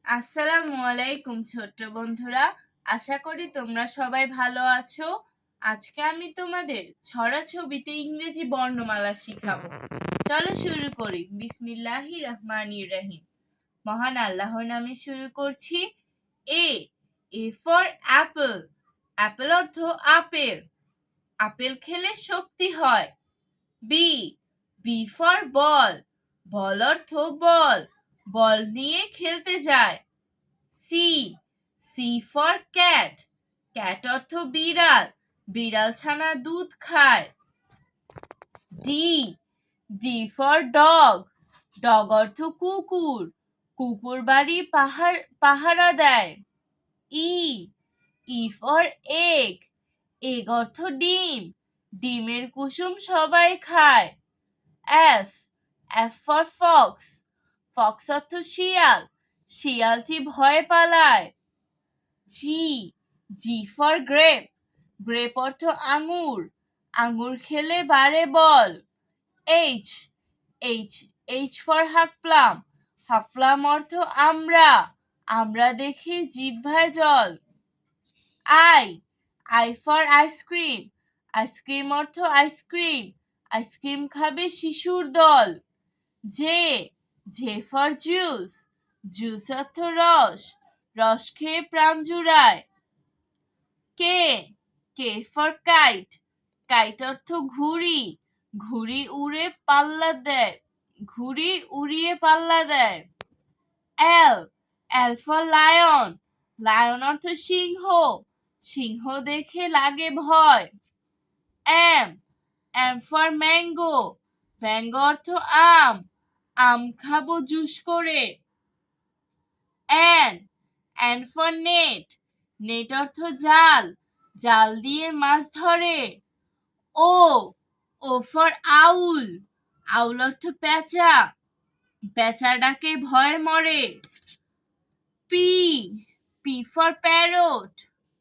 আসসালামু আলাইকুম ছোট্ট বন্ধুরা, আশা করি তোমরা সবাই ভালো আছো। আজকে আমি তোমাদের ছড়া ছবিতে ইংরেজি বর্ণমালা শিখাবো। চলো শুরু করি। বিসমিল্লাহির রহমানির রহিম। মহান আল্লাহর নামে শুরু করছি। A A for apple. Apple অর্থ আপেল। আপেল খেলে শক্তি হয়। B B for ball. Ball অর্থ বল। বল নিয়ে খেলতে যায়। C C for cat. Cat অর্থ বিড়াল। বিড়াল ছানা দুধ খায়। D D for dog. Dog অর্থ কুকুর। কুকুর বাড়ি পাহারা দেয়। E E for egg. Egg অর্থ ডিম। ডিমের কুসুম সবাই খায়। F F for fox. Fox অর্থ শিয়াল। শিয়ালটি ভয় পালায়। জি জি ফর গ্রেপ। গ্রেপ অর্থ আঙ্গুর। আঙ্গুর খেলে বাড়ে বল। এইচ এইচ এইচ ফর হাক প্লাম। হাক প্লাম অর্থ আমরা। আমরা দেখে জিহ্বায় জল। I I for ice cream. Ice cream অর্থ আইসক্রিম। আইসক্রিম খাবে শিশুর দল। J J for juice. Juice অর্থ রস। রস খেয়ে প্রাণ জুড়ায়। কে কে ফর কাইট। কাইট অর্থ ঘুড়ি। ঘুড়ি উড়ে পাল্লা দেয়। ঘুড়ি উড়িয়ে পাল্লা দেয়। L L for lion. Lion অর্থ সিংহ। সিংহ দেখে লাগে ভয়। M M for mango. Mango অর্থ আম। আম খাবো জুস করে। N for net. নেট অর্থ জাল। জাল দিয়ে মাছ ধরে। ও ও ফর আউল। আউল অর্থ পেঁচা। পেঁচা ডাকে ভয়ে মরে। P P for parrot.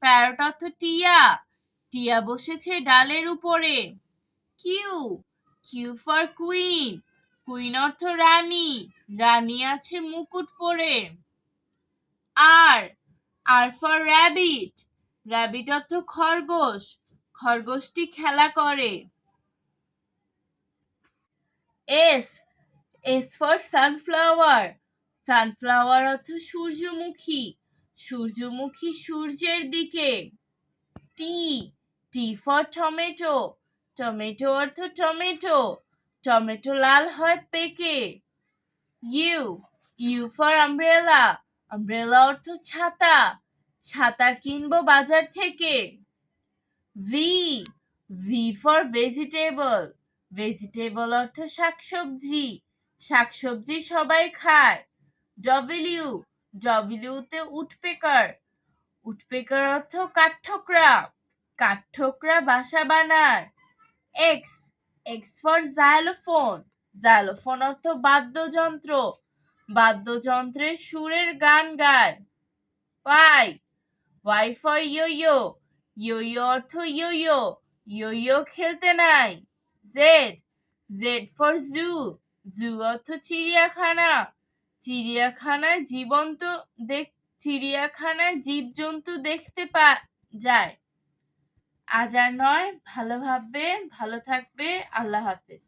Parrot অর্থ টিয়া। টিয়া বসেছে ডালের উপরে। Q Q for queen. Queen অর্থ রানী। রানী আছে মুকুট পরে। R R for rabbit. Rabbit অর্থ খরগোশ। খরগোশটি খেলা করে। S S for sunflower. Sunflower অর্থ সূর্যমুখী। সূর্যমুখী সূর্যের দিকে। T T for tomato. Tomato অর্থ টমেটো। টমেটো লাল হয় পেকে। U U for umbrella. Umbrella অর্থ ছাতা। ছাতা কিনবো বাজার থেকে। V V for vegetable. Vegetable অর্থ শাকসবজি। শাকসবজি সবাই খায়। W ডব্লিউতে woodpecker. উডপেকার অর্থ কাঠঠোকরা। কাঠঠোকরা বাসা বানায়। X x for xylophone. Xylophone অর্থ বাদ্যযন্ত্র। বাদ্যযন্ত্রের সুরের গান গায়। ওয়াই ওয়াই ফর ইয়ো। ইয়ো অর্থ ইয়ো। ইয়ো খেলতে নাই। জেড জেড ফর জু। জু অর্থ চিড়িয়াখানা। চিড়িয়াখানায় চিড়িয়াখানায় জীবজন্তু দেখতে যায়। আজ আর নয়, ভালো থাকবে। আল্লাহ হাফেজ।